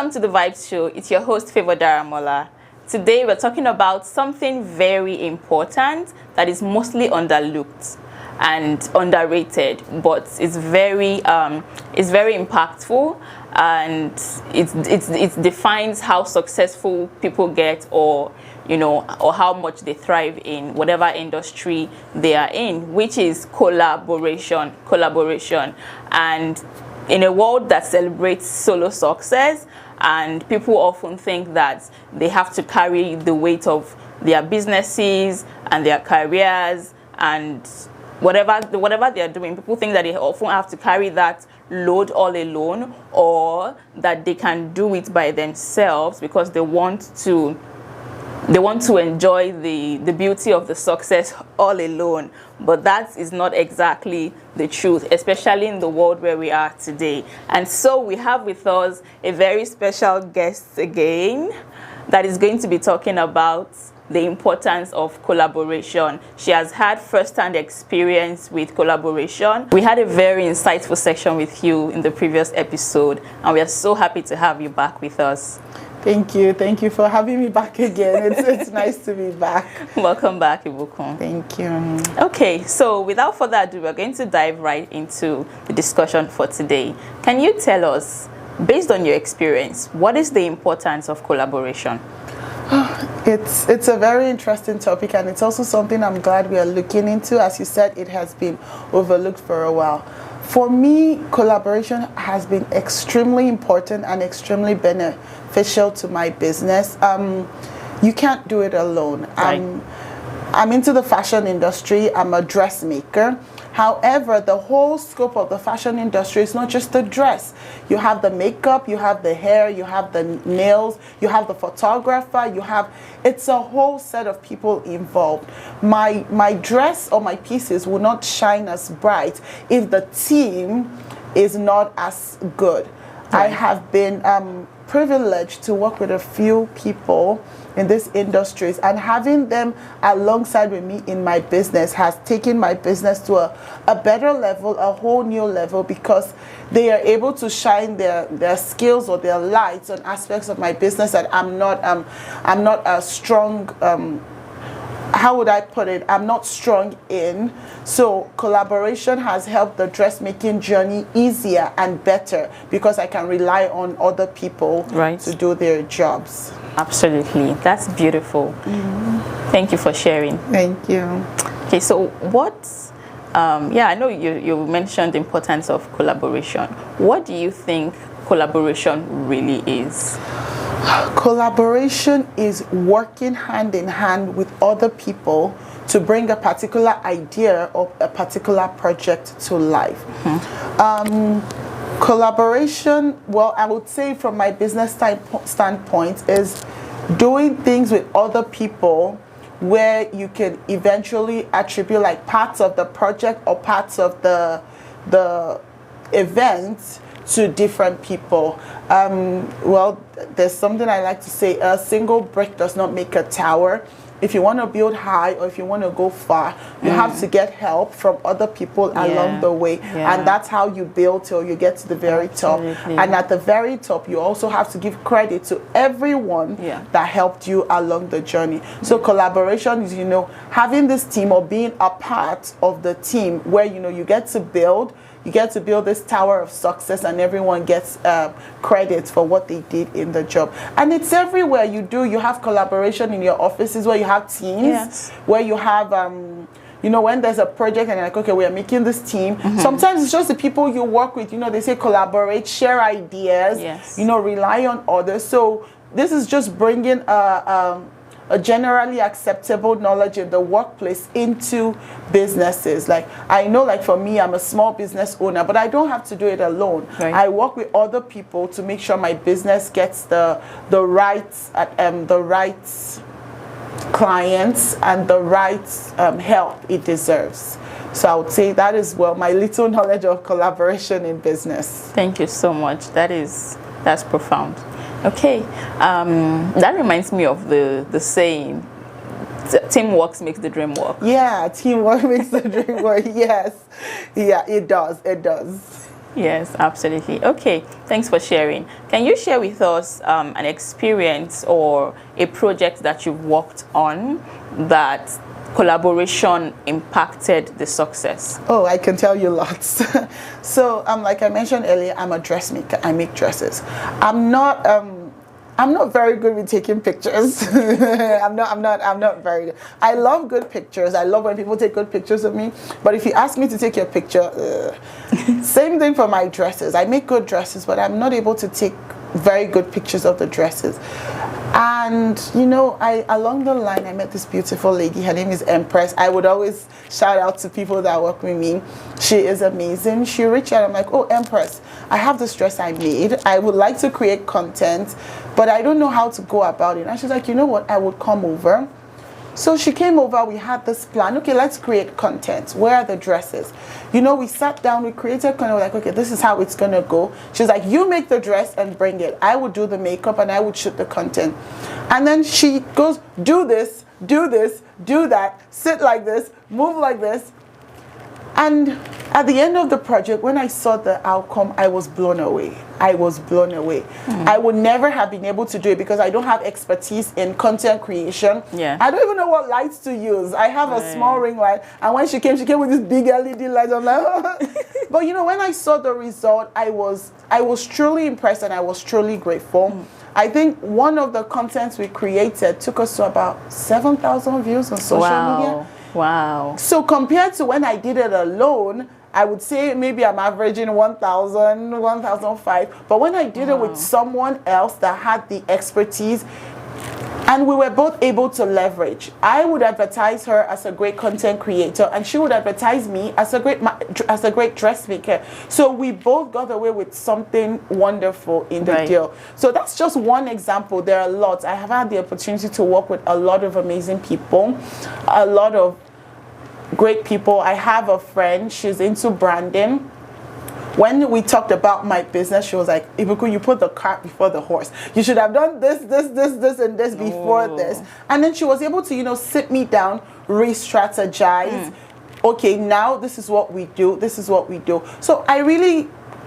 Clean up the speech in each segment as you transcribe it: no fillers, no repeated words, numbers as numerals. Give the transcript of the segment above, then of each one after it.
welcome to the Vibes Show. It's your host, Favour Daramola. Today we're talking about something very important that is mostly underlooked and underrated, but it's very impactful, and it defines how successful people get, or or how much they thrive in whatever industry they are in, which is collaboration. And in a world that celebrates solo success, and people often think that they have to carry the weight of their businesses and their careers and whatever they are doing, people think that they often have to carry that load all alone, or that they can do it by themselves because they want to enjoy the beauty of the success all alone. But that is not exactly the truth, especially in the world where we are today. And so we have with us a very special guest again that is going to be talking about the importance of collaboration. She has had first-hand experience with collaboration. We had a very insightful section with you in the previous episode, and we are so happy to have you back with us. Thank you for having me back again. It's nice to be back. Welcome back, Ibukun. Thank you. Okay, so without further ado, we're going to dive right into the discussion for today. Can you tell us, based on your experience, what is the importance of collaboration? It's a very interesting topic, and it's also something I'm glad we are looking into. As you said, it has been overlooked for a while. For me, collaboration has been extremely important and extremely beneficial to my business. You can't do it alone. Right. I'm into the fashion industry. I'm a dressmaker. However, the whole scope of the fashion industry is not just the dress. You have the makeup, you have the hair, you have the nails, you have the photographer, it's a whole set of people involved. My dress or my pieces will not shine as bright if the team is not as good. Right. I have been privileged to work with a few people in these industries, and having them alongside with me in my business has taken my business to a better level, a whole new level, because they are able to shine their skills or their lights on aspects of my business that I'm not a strong, how would I put it? I'm not strong in. So collaboration has helped the dressmaking journey easier and better because I can rely on other people to do their jobs. Absolutely. That's beautiful. Mm-hmm. Thank you for sharing. Thank you. Okay, so I know you mentioned the importance of collaboration. What do you think collaboration really is? Collaboration is working hand in hand with other people to bring a particular idea or a particular project to life. Mm-hmm. Collaboration, well, I would say from my business standpoint, is doing things with other people where you can eventually attribute like parts of the project or parts of the event to different people. Well, there's something I like to say: a single brick does not make a tower. If you want to build high or if you want to go far, you have to get help from other people along the way. And that's how you build till you get to the very top. And at the very top, you also have to give credit to everyone that helped you along the journey. So collaboration is, having this team or being a part of the team where, you get to build this tower of success, and everyone gets credit for what they did in the job. And it's everywhere you have collaboration in your offices where you have teams, where you have, when there's a project and you're like, okay, we are making this team. Mm-hmm. Sometimes it's just the people you work with, they say collaborate, share ideas, rely on others. So this is just bringing a generally acceptable knowledge in the workplace into businesses. Like, I know, like for me, I'm a small business owner, but I don't have to do it alone. Right. I work with other people to make sure my business gets the right clients and the right help it deserves. So I would say that is my little knowledge of collaboration in business. Thank you so much. That's profound. Okay, that reminds me of the saying, teamwork makes the dream work. Yeah, teamwork makes the dream work. Yes, yeah, it does. Yes, absolutely. Okay, thanks for sharing. Can you share with us an experience or a project that you've worked on that collaboration impacted the success? Oh, I can tell you lots. So, like I mentioned earlier, I'm a dressmaker. I make dresses. I'm not very good with taking pictures. I'm not very good. I love good pictures. I love when people take good pictures of me. But if you ask me to take your picture, same thing for my dresses. I make good dresses, but I'm not able to take very good pictures of the dresses. And you know, along the line, I met this beautiful lady. Her name is Empress. I would always shout out to people that work with me. She is amazing. She reached out. I'm like, oh, Empress, I have this dress I made. I would like to create content, but I don't know how to go about it. And she's like, you know what? I would come over. So she came over, we had this plan. Okay, let's create content. Where are the dresses? You know, we sat down, we created content. We're like, okay, this is how it's going to go. She's like, you make the dress and bring it. I would do the makeup and I would shoot the content. And then she goes, do this, do that, sit like this, move like this. And at the end of the project, when I saw the outcome, I was blown away. I was blown away. I would never have been able to do it because I don't have expertise in content creation. Yeah. I don't even know what lights to use. I have a small ring light, and when she came with this big LED light. I'm like, but you know, when I saw the result, I was truly impressed and I was truly grateful. I think one of the contents we created took us to about 7,000 views on social media. Wow. So compared to when I did it alone, I would say maybe I'm averaging 1,000, 1,005. But when I did it with someone else that had the expertise, and we were both able to leverage. I would advertise her as a great content creator, and she would advertise me as a great dressmaker. So we both got away with something wonderful in the deal. So that's just one example. There are lots. I have had the opportunity to work with a lot of amazing people, a lot of great people. I have a friend, she's into branding. When we talked about my business, she was like, Ibukun, you put the cart before the horse. You should have done this, and this before this. And then she was able to, you know, sit me down, re-strategize. Okay, now this is what we do. This is what we do. So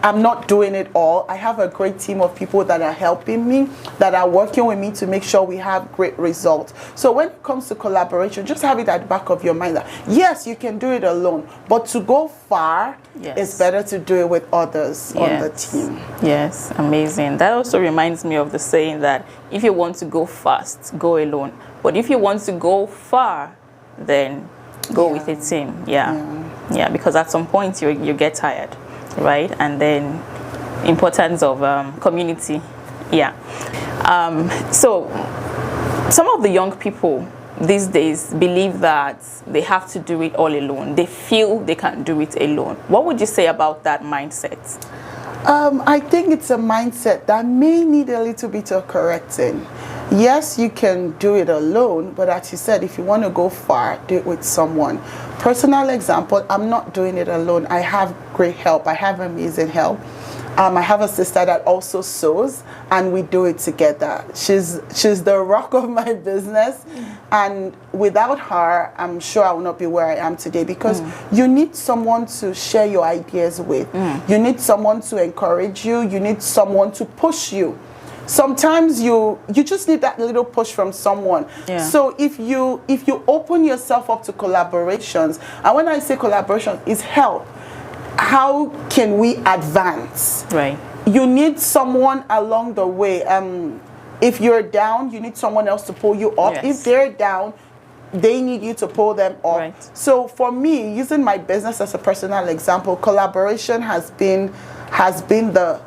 I'm not doing it all. I have a great team of people that are helping me, that are working with me to make sure we have great results. So when it comes to collaboration, just have it at the back of your mind that, yes, you can do it alone, but to go far, it's better to do it with others on the team. Yes, amazing. That also reminds me of the saying that if you want to go fast, go alone. But if you want to go far, then go with a team. Yeah, because at some point you get tired. Right, and then importance of community. So some of the young people these days believe that they have to do it all alone. They feel they can't do it alone. What would you say about that mindset? I think it's a mindset that may need a little bit of correcting. Yes, you can do it alone, but as you said, if you want to go far, do it with someone. Personal example, I'm not doing it alone. I have great help. I have amazing help. I have a sister that also sews, and we do it together. She's the rock of my business, and without her, I'm sure I will not be where I am today, because you need someone to share your ideas with. You need someone to encourage you. You need someone to push you. Sometimes you just need that little push from someone. So if you open yourself up to collaborations, and when I say collaboration, it's help. How can we advance? Right. You need someone along the way. If you're down, you need someone else to pull you up. If they're down, they need you to pull them up. So for me, using my business as a personal example, collaboration has been the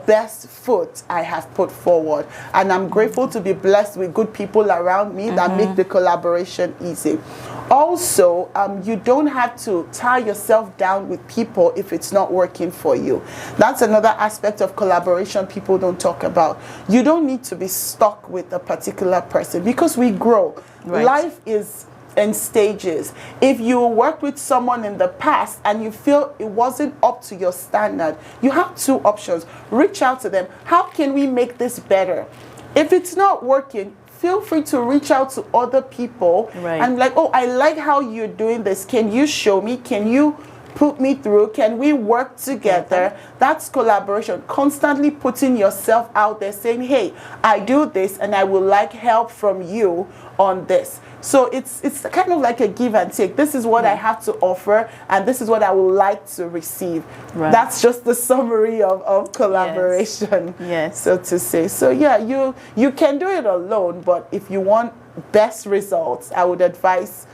best foot I have put forward, and I'm grateful to be blessed with good people around me that make the collaboration easy. Also, you don't have to tie yourself down with people if it's not working for you. That's another aspect of collaboration people don't talk about. You don't need to be stuck with a particular person, because we grow. Life is in stages. If you worked with someone in the past and you feel it wasn't up to your standard, you have two options. Reach out to them. How can we make this better? If it's not working, feel free to reach out to other people and like, oh, I like how you're doing this. Can you show me? Can you put me through? Can we work together? That's collaboration. Constantly putting yourself out there saying, hey, I do this and I would like help from you on this. So it's kind of like a give and take. This is what I have to offer and this is what I would like to receive. Right. That's just the summary of collaboration, so to say. So yeah, you can do it alone, but if you want best results, I would advise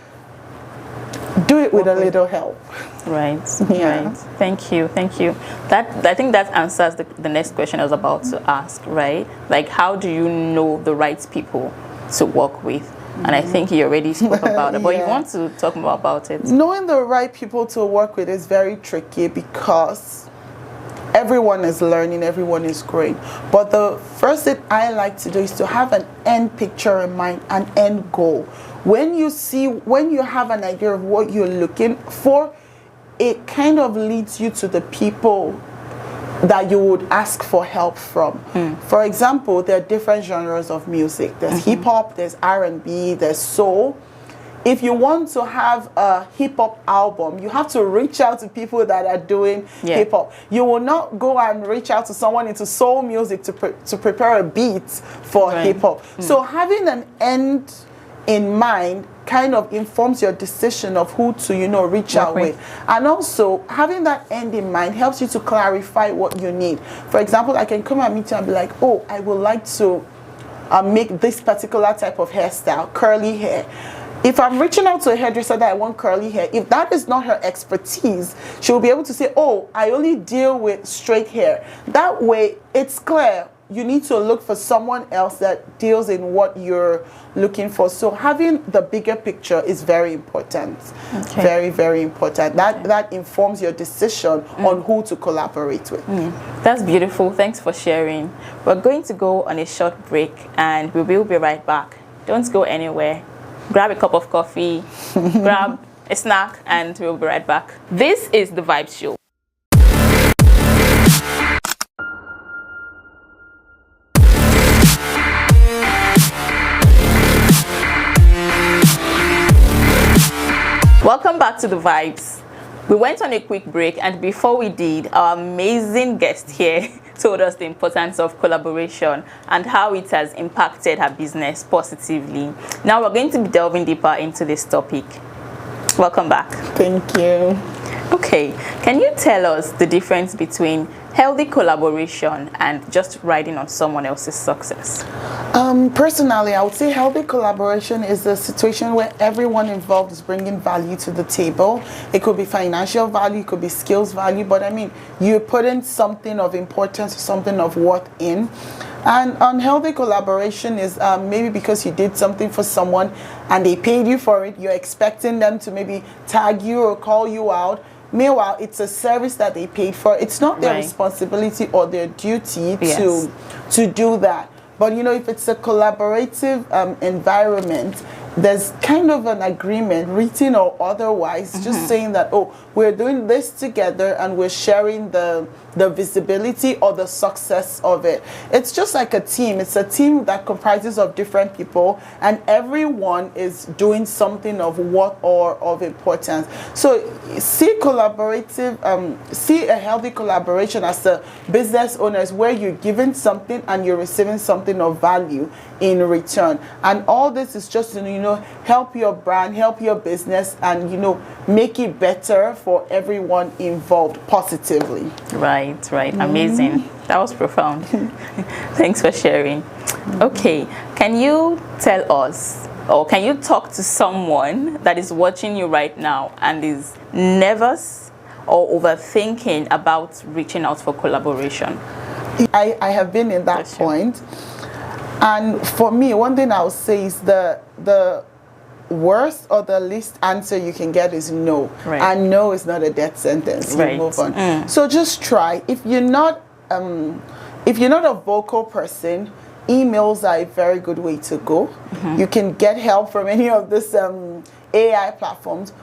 do it with a little help. Right. Thank you. I think that answers the next question I was about to ask, right? Like, how do you know the right people to work with? And I think you already spoke about it, but you want to talk more about it. Knowing the right people to work with is very tricky because everyone is learning, everyone is growing. But the first thing I like to do is to have an end picture in mind, an end goal. When you have an idea of what you're looking for, it kind of leads you to the people that you would ask for help from. For example, there are different genres of music. There's hip hop, there's R&B, there's soul. If you want to have a hip hop album, you have to reach out to people that are doing hip hop. You will not go and reach out to someone into soul music to prepare a beat for hip hop. So having an end in mind kind of informs your decision of who to, reach out with. And also, having that end in mind helps you to clarify what you need. For example, I can come and meet you and be like, oh, I would like to make this particular type of hairstyle, curly hair. If I'm reaching out to a hairdresser that I want curly hair, if that is not her expertise, she'll be able to say, oh, I only deal with straight hair. That way, it's clear. You need to look for someone else that deals in what you're looking for. So having the bigger picture is very important. Very, very important. That informs your decision on who to collaborate with. That's beautiful. Thanks for sharing. We're going to go on a short break and we will be right back. Don't go anywhere. Grab a cup of coffee, grab a snack, and we'll be right back. This is The Vibes Show. Welcome back to The Vibes. We went on a quick break, and before we did, our amazing guest here told us the importance of collaboration and how it has impacted her business positively. Now we're going to be delving deeper into this topic. Welcome back. Thank you. Okay, can you tell us the difference between healthy collaboration and just riding on someone else's success? Personally, I would say healthy collaboration is a situation where everyone involved is bringing value to the table. It could be financial value, it could be skills value, but I mean, you're putting something of importance, something of worth in. And unhealthy collaboration is maybe because you did something for someone and they paid you for it, you're expecting them to maybe tag you or call you out. Meanwhile, it's a service that they paid for. It's not their responsibility or their duty to do that. But if it's a collaborative environment, there's kind of an agreement, written or otherwise, just saying that, oh, we're doing this together and we're sharing the visibility or the success of it. It's just like a team. It's a team that comprises of different people and everyone is doing something of worth or of importance. So see a healthy collaboration as a business owners where you're giving something and you're receiving something of value in return. And all this is just to, help your brand, help your business, and, make it better for everyone involved positively. Right. Amazing. That was profound. Thanks for sharing. Okay, can you tell us, or can you talk to someone that is watching you right now and is nervous or overthinking about reaching out for collaboration? I have been in that point. And for me, one thing I would say is the worst or the least answer you can get is no. And no is not a death sentence. You move on. So just try. If you're not a vocal person, emails are a very good way to go. You can get help from any of these AI platforms.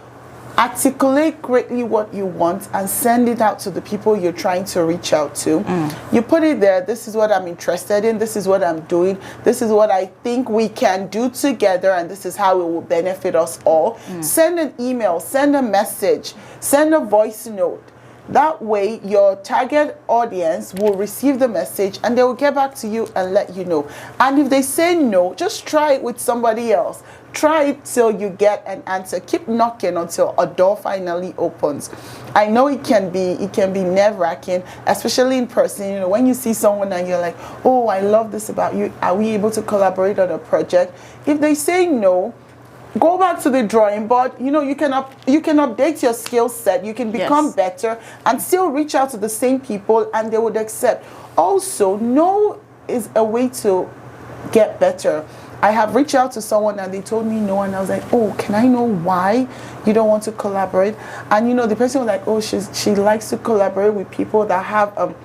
articulate greatly what you want and send it out to the people you're trying to reach out to. You put it there, this is what I'm interested in, this is what I'm doing, this is what I think we can do together, and this is how it will benefit us all. Send an email, send a message, send a voice note. That way your target audience will receive the message and they will get back to you and let you know. And if they say no, just try it with somebody else. Try it till you get an answer. Keep knocking until a door finally opens. I know it can be nerve-wracking, especially in person. You know, when you see someone and you're like, oh, I love this about you. Are we able to collaborate on a project? If they say no, go back to the drawing board. You know, you can update your skill set. You can become better and still reach out to the same people and they would accept. Also, no is a way to get better. I have reached out to someone and they told me no, and I was like, oh, can I know why you don't want to collaborate? And you know, the person was like, oh, she likes to collaborate with people that have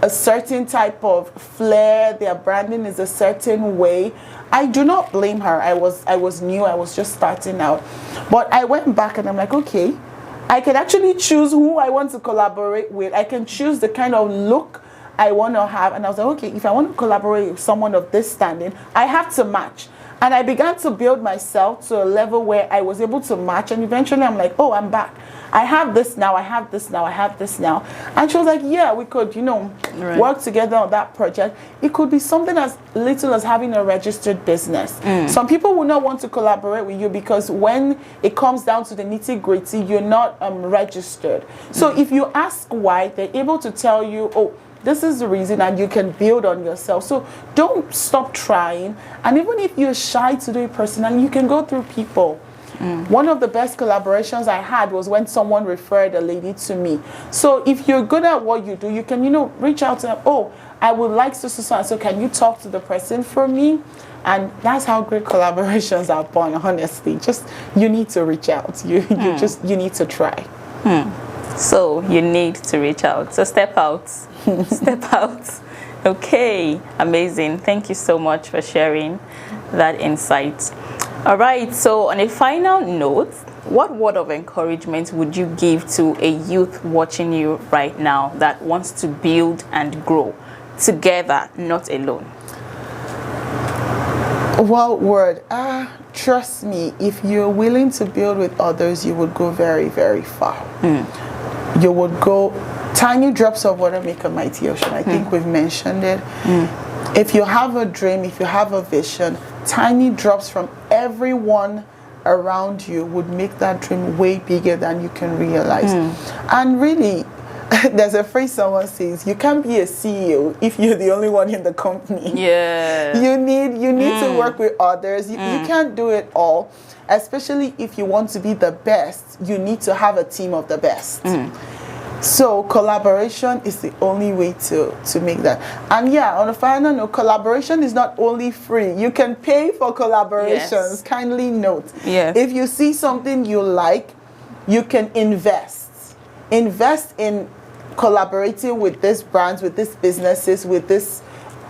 a certain type of flair. Their branding is a certain way. I do not blame her. I was new. I was just starting out. But I went back and I'm like, okay, I can actually choose who I want to collaborate with. I can choose the kind of look I want to have. And I was like, okay, if I want to collaborate with someone of this standing, I have to match. And I began to build myself to a level where I was able to match. And eventually I'm like, oh, I'm back. I have this now, I have this now, I have this now. And she was like, yeah, we could, you know, work together on that project. It could be something as little as having a registered business. Some people will not want to collaborate with you because when it comes down to the nitty-gritty, you're not registered. So if you ask why, they're able to tell you, oh, this is the reason, and you can build on yourself. So don't stop trying. And even if you're shy to do it personally, you can go through people. One of the best collaborations I had was when someone referred a lady to me. So if you're good at what you do, you can, you know, reach out to them. Oh, I would like so and so. Can you talk to the person for me? And that's how great collaborations are born, honestly. Just, you need to reach out. You need to try. So you need to reach out. So step out. Step out. Okay, amazing. Thank you so much for sharing that insight. All right, so on a final note, what word of encouragement would you give to a youth watching you right now that wants to build and grow together, not alone? Well, word, trust me, if you're willing to build with others, you would go very, very far. You would go, tiny drops of water make a mighty ocean. I think we've mentioned it. If you have a dream, if you have a vision, tiny drops from everyone around you would make that dream way bigger than you can realize. And really, there's a phrase someone says, you can't be a CEO if you're the only one in the company. Yeah. You need to work with others. You can't do it all. Especially if you want to be the best, you need to have a team of the best. So collaboration is the only way to make that. And yeah, on a final note, collaboration is not only free. You can pay for collaborations. Yes. Kindly note. Yes. If you see something you like, you can invest. Invest in collaborating with these brands, with these businesses, with these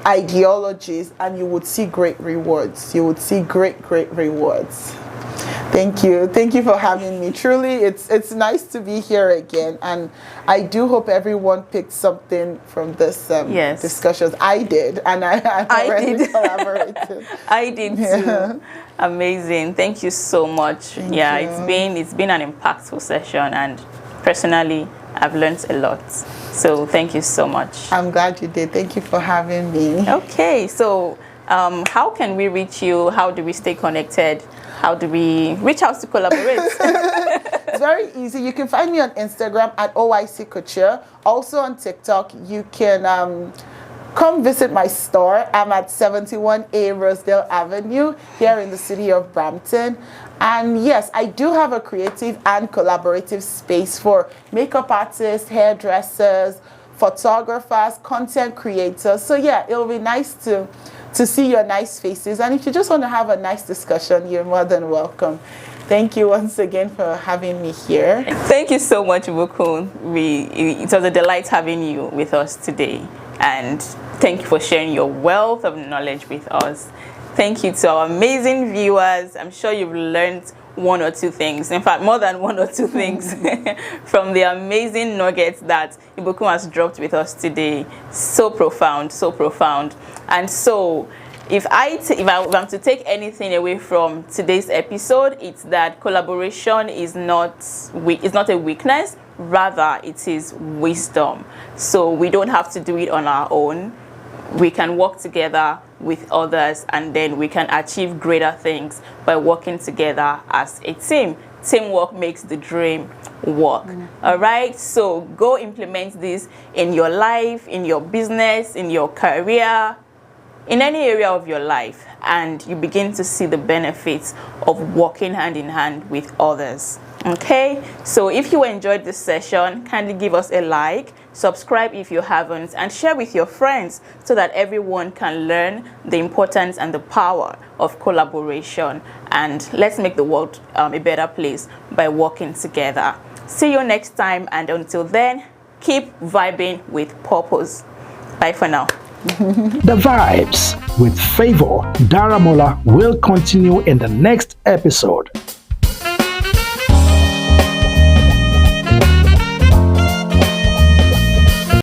ideologies, and you would see great rewards. You would see great rewards. Thank you. Thank you for having me. Truly, it's nice to be here again. And I do hope everyone picked something from this discussions. I did. And I already collaborated. I did too. Amazing. Thank you so much. Thank you. It's been an impactful session. And personally, I've learned a lot. So thank you so much. I'm glad you did. Thank you for having me. Okay. So how can we reach you? How do we stay connected? How do we reach out to collaborate? It's very easy. You can find me on Instagram at OIC Couture. Also on TikTok, you can come visit my store. I'm at 71A Rosedale Avenue here in the city of Brampton. And yes, I do have a creative and collaborative space for makeup artists, hairdressers, photographers, content creators. So yeah, it'll be nice to see your nice faces. And if you just want to have a nice discussion, you're more than welcome. Thank you once again for having me here. Thank you so much, Ibukun. It was a delight having you with us today. And thank you for sharing your wealth of knowledge with us. Thank you to our amazing viewers. I'm sure you've learned one or two things. In fact, more than one or two things from the amazing nuggets that Ibukun has dropped with us today. So profound, so profound. And so, if I'm to take anything away from today's episode, it's that collaboration is not a weakness, rather it is wisdom. So we don't have to do it on our own. We can work together with others, and then we can achieve greater things by working together as a team. Teamwork makes the dream work. All right, so go implement this in your life, in your business, in your career, in any area of your life, and you begin to see the benefits of working hand in hand with others. Okay, so if you enjoyed this session, kindly give us a like, subscribe if you haven't, and share with your friends so that everyone can learn the importance and the power of collaboration. And let's make the world a better place by working together. See you next time, and until then, keep vibing with purpose. Bye for now. The Vibes with Favour Daramola will continue in the next episode.